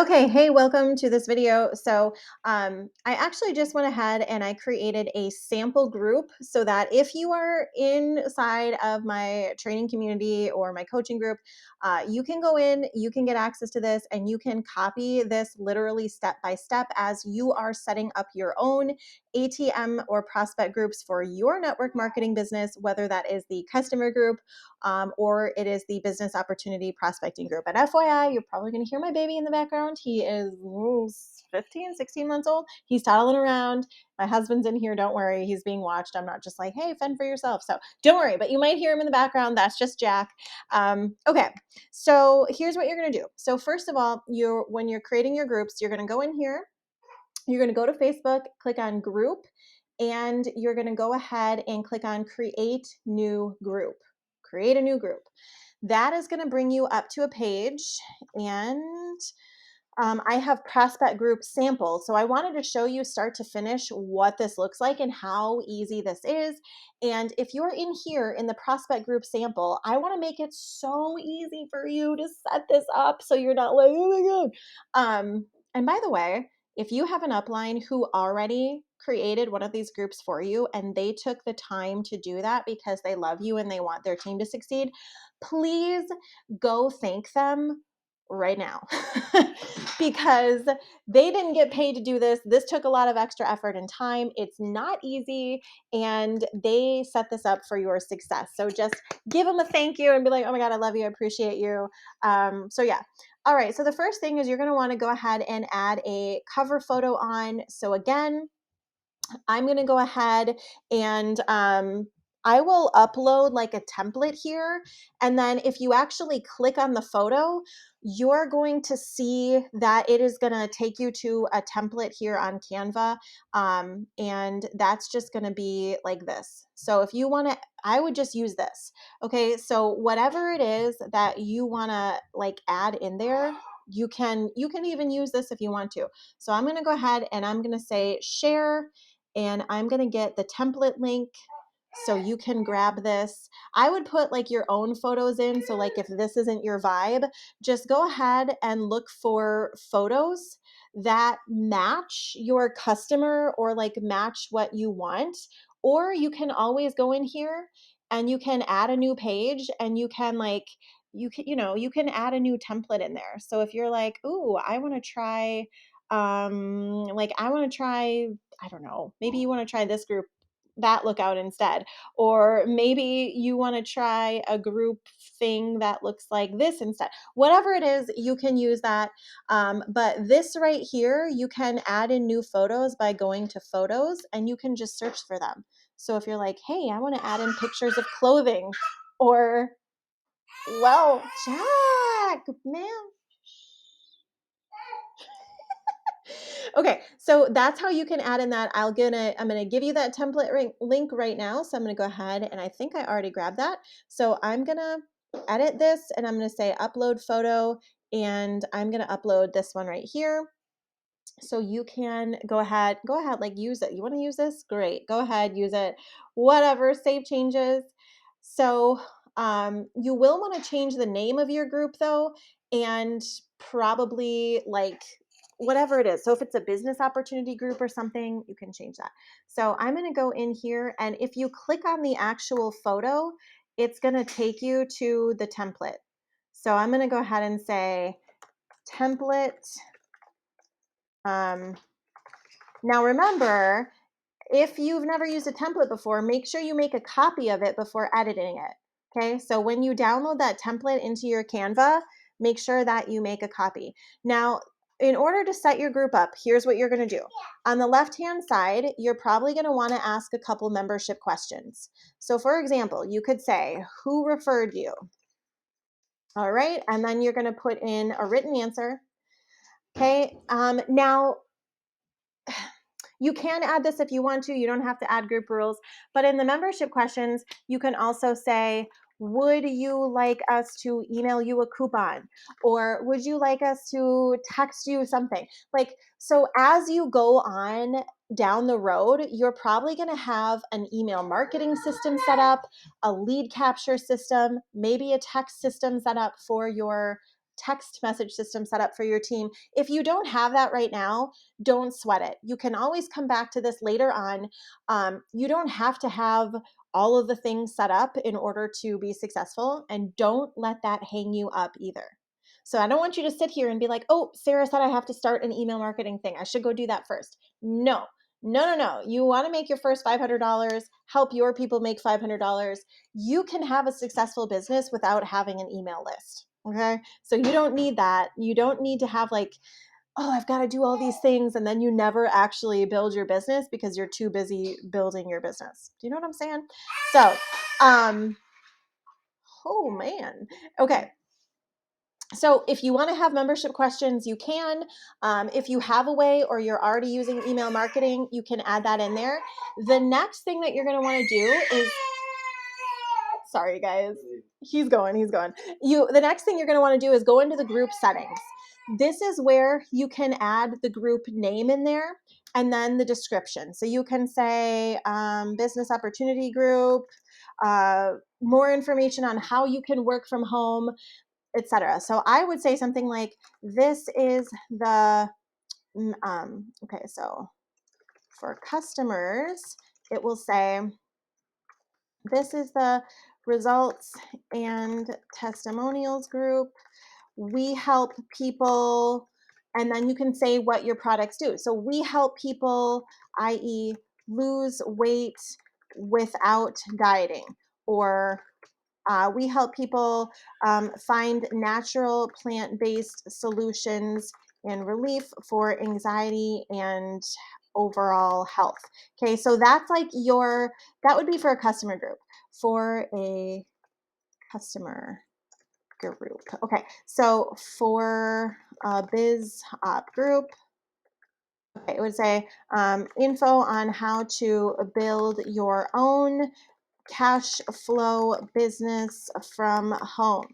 Okay, hey, welcome to this video. I actually just went ahead and I created a sample group so that if you are inside of my training community or my coaching group, you can go in, you can get access to this, and you can copy this literally step by step as you are setting up your own ATM or prospect groups for your network marketing business, whether that is the customer group or it is the business opportunity prospecting group. And FYI, you're probably going to hear my baby in the background. He is 15, 16 months old. He's toddling around. My husband's in here. Don't worry. He's being watched. I'm not just like, hey, fend for yourself. So don't worry, but you might hear him in the background. That's just Jack. Okay. So here's what you're going to do. So first of all, when you're creating your groups, you're going to go in here. You're going to go to Facebook, click on group, and you're going to go ahead and click on create new group. Create a new group. That is going to bring you up to a page, and I have prospect group sample. So I wanted to show you start to finish what this looks like and how easy this is. And if you're in here in the prospect group sample, I want to make it so easy for you to set this up so you're not like, oh my God. And by the way, if you have an upline who already created one of these groups for you and they took the time to do that because they love you and they want their team to succeed, please go thank them right now because they didn't get paid to do this. This took a lot of extra effort and time. It's not easy, and they set this up for your success. So just give them a thank you and be like, oh my God, I love you. I appreciate you. Yeah. All right. So the first thing is you're going to want to go ahead and add a cover photo on. So again, I'm going to go ahead and I will upload like a template here. And then if you actually click on the photo, you're going to see that it is going to take you to a template here on Canva. And that's just going to be like this. So if you want to, I would just use this. Okay. So whatever it is that you want to like add in there, you can even use this if you want to. So I'm going to go ahead and I'm going to say share, and I'm going to get the template link so you can grab this. I would put like your own photos in. So like if this isn't your vibe, just go ahead and look for photos that match your customer or like match what you want. Or you can always go in here and you can add a new page and you can like you can add a new template in there. So if you're like, "Ooh, I want to try I don't know, maybe you want to try this group, that lookout instead. Or maybe you want to try a group thing that looks like this instead. Whatever it is, you can use that. But this right here, you can add in new photos by going to photos and you can just search for them. So if you're like, hey, I want to add in pictures of clothing, or, well, Jack, man. Okay, so that's how you can add in that. I'm gonna give you that template link right now. So I'm gonna go ahead, and I think I already grabbed that. So I'm gonna edit this and I'm gonna say upload photo, and I'm gonna upload this one right here. So you can go ahead, like use it. You want to use this? Great. Go ahead, use it. Whatever, save changes. So you will want to change the name of your group though, and probably like whatever it is. So if it's a business opportunity group or something, you can change that. So I'm going to go in here, and if you click on the actual photo, it's going to take you to the template. So I'm going to go ahead and say template. Now remember, if you've never used a template before, make sure you make a copy of it before editing it. Okay, so when you download that template into your Canva, make sure that you make a copy. Now, in order to set your group up, here's what you're going to do. On the left-hand side, you're probably going to want to ask a couple membership questions. So for example, you could say, who referred you? All right, and then you're going to put in a written answer. Okay, now you can add this if you want to. You don't have to add group rules. But in the membership questions, you can also say, would you like us to email you a coupon? Or would you like us to text you something? Like, so as you go on down the road, you're probably going to have an email marketing system set up, a lead capture system, maybe a text system set up for your text message system set up for your team. If you don't have that right now, don't sweat it. You can always come back to this later on. You don't have to have all of the things set up in order to be successful, and don't let that hang you up either. So I don't want you to sit here and be like, oh, Sarah said I have to start an email marketing thing. I should go do that first. No, no, no, no. You want to make your first $500, help your people make $500. You can have a successful business without having an email list. Okay. So you don't need that. You don't need to have like, oh, I've got to do all these things. And then you never actually build your business because you're too busy building your business. Do you know what I'm saying? So, oh man. Okay. So if you want to have membership questions, you can. If you have a way or you're already using email marketing, you can add that in there. The next thing that you're going to want to do is, sorry guys, he's going. The next thing you're going to want to do is go into the group settings. This is where you can add the group name in there and then the description. So you can say business opportunity group, more information on how you can work from home, etc. So I would say something like, this is the, okay, so for customers, it will say, this is the results and testimonials group. We help people, and then you can say what your products do. So we help people, i.e. lose weight without dieting, or we help people find natural plant-based solutions and relief for anxiety and overall health. Okay, so that's like that would be for a customer group. For a customer group. Okay, so for a biz op group, okay, it would say info on how to build your own cash flow business from home.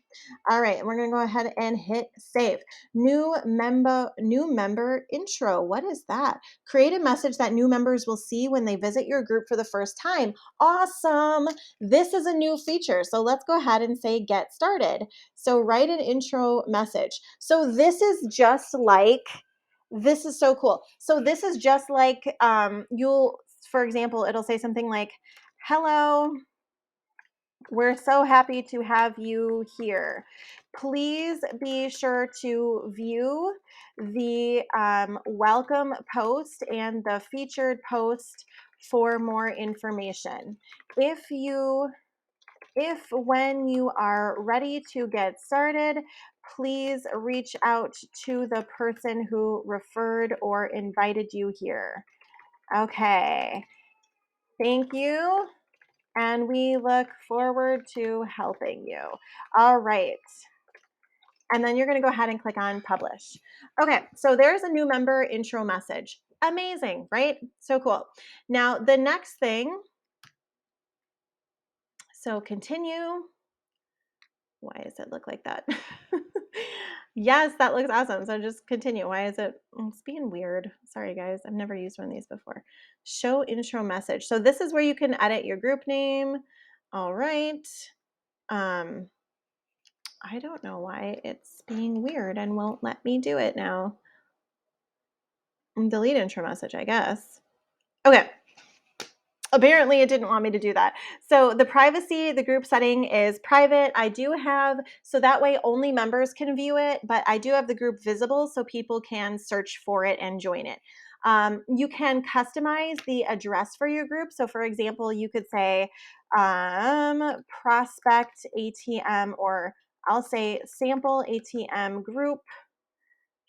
All right, we're going to go ahead and hit save. New member intro. What is that? Create a message that new members will see when they visit your group for the first time. Awesome. This is a new feature. So let's go ahead and say get started. So write an intro message. So this is just like, this is so cool. So this is just like for example, it'll say something like, hello, we're so happy to have you here. Please be sure to view the welcome post and the featured post for more information. If when you are ready to get started, please reach out to the person who referred or invited you here. Okay. Thank you. And we look forward to helping you. All right. And then you're going to go ahead and click on publish. Okay, so there's a new member intro message. Amazing, right? So cool. Now, the next thing, so continue. Why does it look like that? Yes, that looks awesome. So just continue. Why is it's being weird. Sorry, guys. I've never used one of these before. Show intro message. So this is where you can edit your group name. All right. I don't know why it's being weird and won't let me do it now. Delete intro message, I guess. Okay. Apparently it didn't want me to do that. So the privacy, the group setting is private. I do have, so that way only members can view it, but I do have the group visible so people can search for it and join it. You can customize the address for your group. So for example, you could say prospect ATM, or I'll say sample ATM group.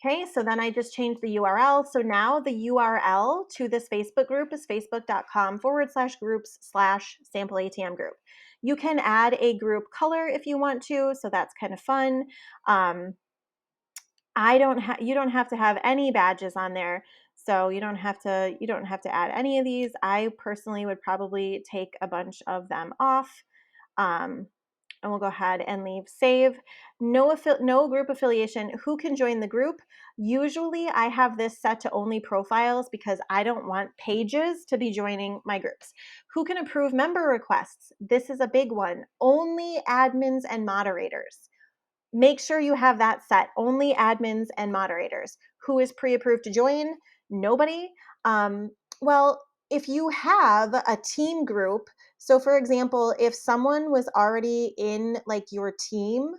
Okay, so then I just changed the URL. So now the URL to this Facebook group is facebook.com/groups/sample ATM group. You can add a group color if you want to, so that's kind of fun. You don't have to have any badges on there, so you don't have to add any of these. I personally would probably take a bunch of them off. And we'll go ahead and leave save. No group affiliation. Who can join the group? Usually I have this set to only profiles because I don't want pages to be joining my groups. Who can approve member requests? This is a big one. Only admins and moderators. Make sure you have that set. Only admins and moderators. Who is pre-approved to join? Nobody. Well, if you have a team group, so for example, if someone was already in like your team,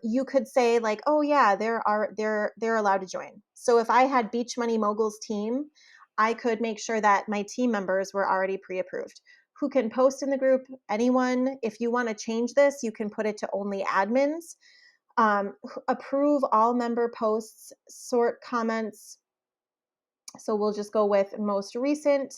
you could say like, oh yeah, they're allowed to join. So if I had Beach Money Moguls team, I could make sure that my team members were already pre-approved. Who can post in the group? Anyone. If you want to change this, you can put it to only admins. Approve all member posts, sort comments. So we'll just go with most recent.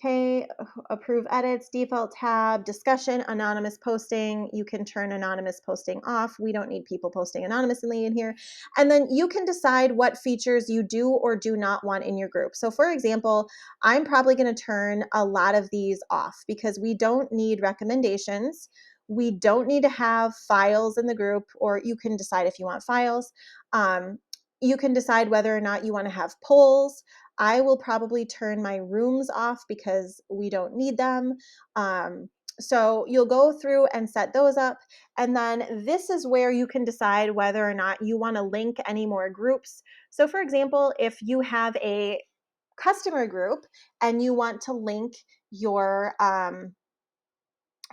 Okay, approve edits, default tab, discussion, anonymous posting. You can turn anonymous posting off. We don't need people posting anonymously in here. And then you can decide what features you do or do not want in your group. So for example, I'm probably going to turn a lot of these off because we don't need recommendations. We don't need to have files in the group, or you can decide if you want files. You can decide whether or not you want to have polls. I will probably turn my rooms off because we don't need them. So you'll go through and set those up. And then this is where you can decide whether or not you want to link any more groups. So for example, if you have a customer group and you want to link your,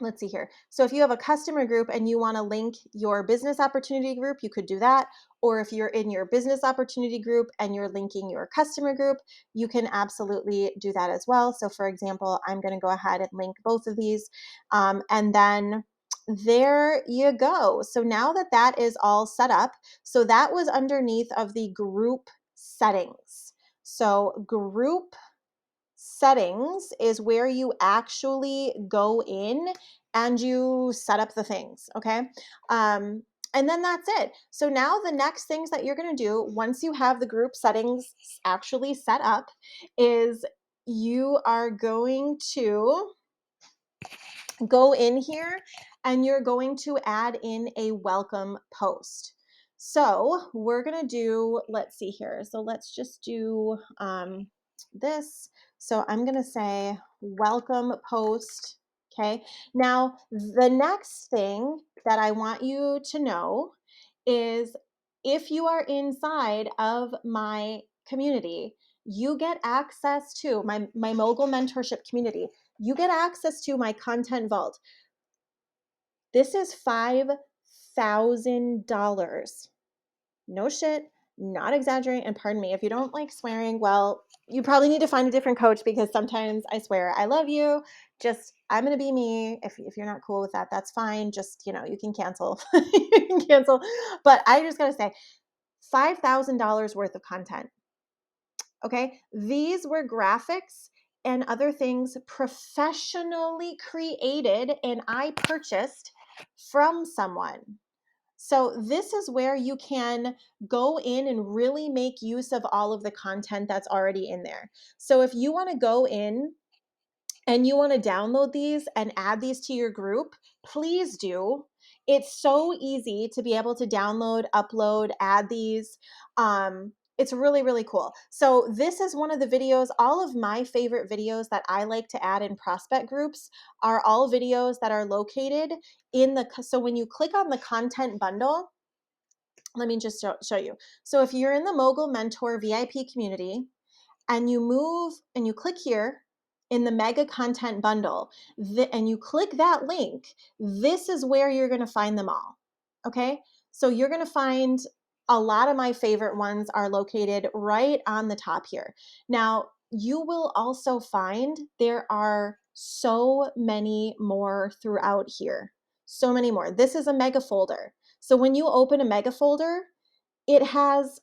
let's see here. So if you have a customer group and you want to link your business opportunity group, you could do that. Or if you're in your business opportunity group and you're linking your customer group, you can absolutely do that as well. So for example, I'm going to go ahead and link both of these. And then there you go. So now that that is all set up, so that was underneath of the group settings. So group settings is where you actually go in and you set up the things, okay? And then that's it. So now the next things that you're going to do once you have the group settings actually set up is you are going to go in here and you're going to add in a welcome post. So we're going to do, let's see here. So let's just do this. So I'm going to say welcome post. Okay. Now, the next thing that I want you to know is if you are inside of my community, you get access to my mogul mentorship community. You get access to my content vault. This is $5,000. No shit, not exaggerating. And pardon me, if you don't like swearing, well, you probably need to find a different coach because sometimes I swear. I love you. Just, I'm going to be me. If you're not cool with that, that's fine. Just, you can cancel. You can cancel. But I just got to say, $5,000 worth of content. Okay. These were graphics and other things professionally created and I purchased from someone. So this is where you can go in and really make use of all of the content that's already in there. So if you want to go in and you want to download these and add these to your group, please do. It's so easy to be able to download, upload, add these. It's really, really cool. So this is one of the videos, all of my favorite videos that I like to add in prospect groups are all videos that are located in the, so when you click on the content bundle, let me just show you. So if you're in the Mogul Mentor VIP community, and you move and you click here in the mega content bundle and you click that link, this is where you're going to find them all. Okay. So you're going to find a lot of my favorite ones are located right on the top here. Now you will also find there are so many more throughout here. So many more. This is a mega folder. So when you open a mega folder, it has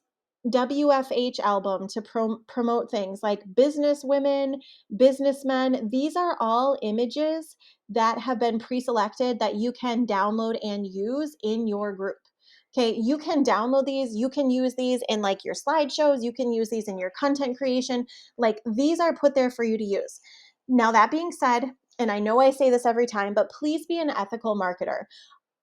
WFH album to promote things like business women, businessmen. These are all images that have been pre-selected that you can download and use in your group. Okay, you can download these, you can use these in like your slideshows, you can use these in your content creation. Like these are put there for you to use. Now that being said, and I know I say this every time, but please be an ethical marketer.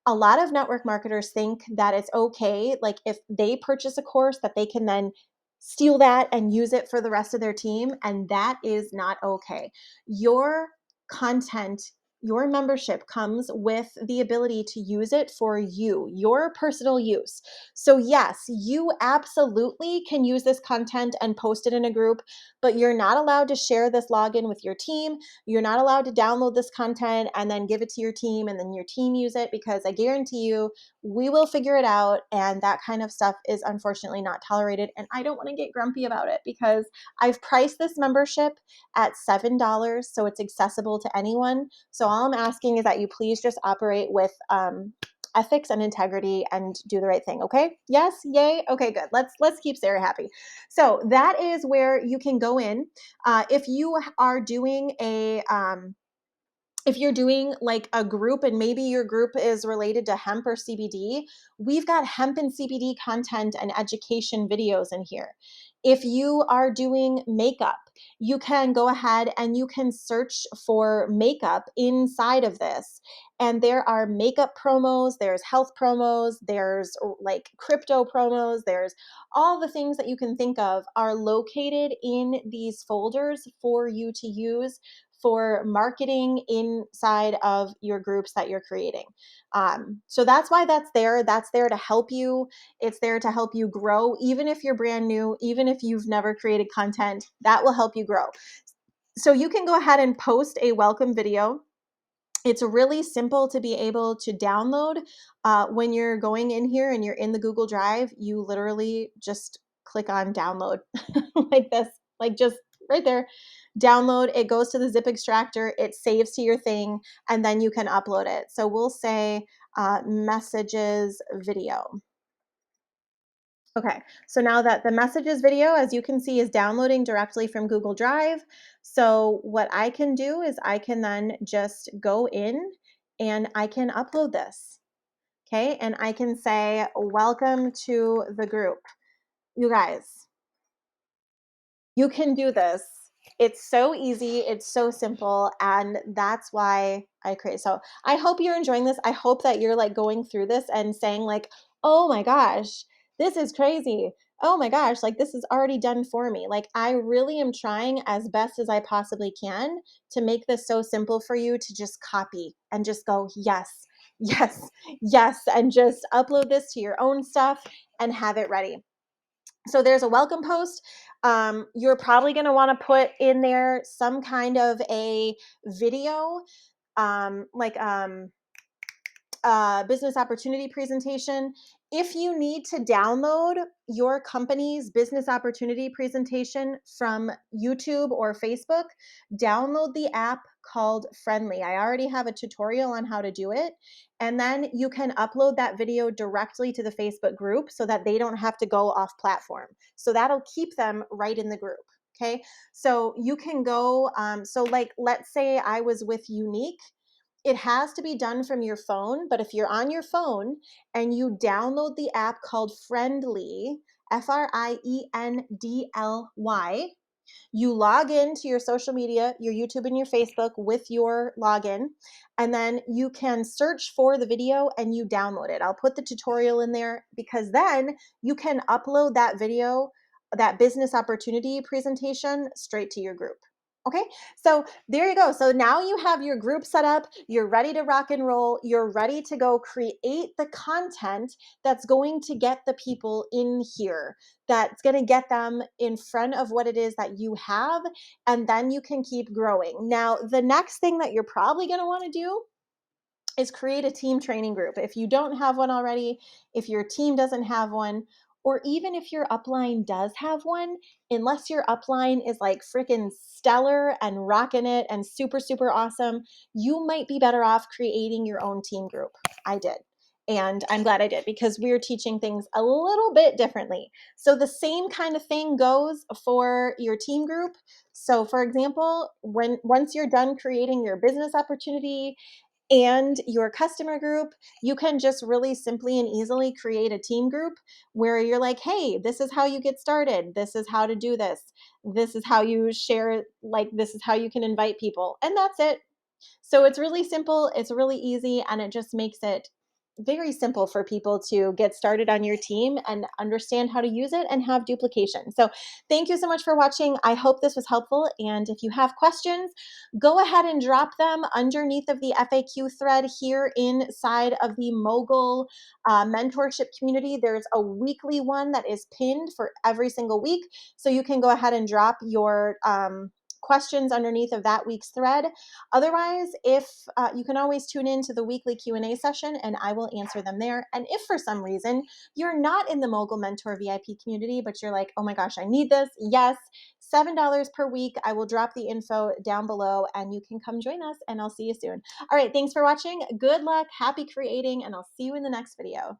A lot of network marketers think that it's okay, like if they purchase a course that they can then steal that and use it for the rest of their team, and that is not okay. Your content, your membership comes with the ability to use it for you, your personal use. So, yes, you absolutely can use this content and post it in a group, but you're not allowed to share this login with your team. You're not allowed to download this content and then give it to your team and then your team use it, because I guarantee you, we will figure it out. And that kind of stuff is unfortunately not tolerated. And I don't want to get grumpy about it because I've priced this membership at $7, so it's accessible to anyone. So all I'm asking is that you please just operate with ethics and integrity and do the right thing. Okay? Yes? Yay? Okay, good. Let's keep Sarah happy. So that is where you can go in. If you are doing if you're doing like a group and maybe your group is related to hemp or CBD, we've got hemp and CBD content and education videos in here. If you are doing makeup, you can go ahead and you can search for makeup inside of this. And there are makeup promos, there's health promos, there's like crypto promos, there's all the things that you can think of are located in these folders for you to use for marketing inside of your groups that you're creating. So that's why that's there. That's there to help you. It's there to help you grow. Even if you're brand new, even if you've never created content, that will help you grow. So you can go ahead and post a welcome video. It's really simple to be able to download. When you're going in here and you're in the Google Drive, you literally just click on download like this, like just right there. Download, it goes to the zip extractor, it saves to your thing, and then you can upload it. So we'll say messages video. Okay, so now that the messages video, as you can see, is downloading directly from Google Drive. So what I can do is I can then just go in and I can upload this. Okay, and I can say, welcome to the group. You guys, you can do this. It's so easy, it's so simple, and that's why I create. So I hope you're enjoying this. I hope that you're like going through this and saying like, "Oh my gosh, this is crazy. Oh my gosh, like this is already done for me." Like I really am trying as best as I possibly can to make this so simple for you to just copy and just go, "Yes, yes, yes," and just upload this to your own stuff and have it ready. So there's a welcome post. You're probably going to want to put in there some kind of a video, like business opportunity presentation. If you need to download your company's business opportunity presentation from YouTube or Facebook, download the app called Friendly. I already have a tutorial on how to do it. And then you can upload that video directly to the Facebook group so that they don't have to go off platform. So that'll keep them right in the group. Okay. So you can go, so like, let's say I was with Unique. It has to be done from your phone, but if you're on your phone and you download the app called Friendly, Friendly, you log into your social media, your YouTube and your Facebook with your login, and then you can search for the video and you download it. I'll put the tutorial in there because then you can upload that video, that business opportunity presentation straight to your group. Okay, so there you go. So now you have your group set up, you're ready to rock and roll, you're ready to go create the content that's going to get the people in here, that's going to get them in front of what it is that you have, and then you can keep growing. Now, the next thing that you're probably going to want to do is create a team training group. If you don't have one already, if your team doesn't have one, or even if your upline does have one, unless your upline is like freaking stellar and rocking it and super, super awesome, you might be better off creating your own team group. I did. And I'm glad I did because we're teaching things a little bit differently. So the same kind of thing goes for your team group. So for example, once you're done creating your business opportunity and your customer group, you can just really simply and easily create a team group where you're like, hey, this is how you get started. This is how to do this. This is how you share, like, this is how you can invite people. And that's it. So it's really simple, it's really easy, and it just makes it very simple for people to get started on your team and understand how to use it and have duplication. So, thank you so much for watching. I hope this was helpful. And if you have questions, go ahead and drop them underneath of the FAQ thread here inside of the Mogul mentorship community. There's a weekly one that is pinned for every single week. So, you can go ahead and drop your questions underneath of that week's thread. Otherwise, if you can always tune in to the weekly Q&A session and I will answer them there. And if for some reason you're not in the Mogul Mentor VIP community, but you're like, oh my gosh, I need this, yes, $7 per week. I will drop the info down below and you can come join us, and I'll see you soon. All right, thanks for watching. Good luck, happy creating, and I'll see you in the next video.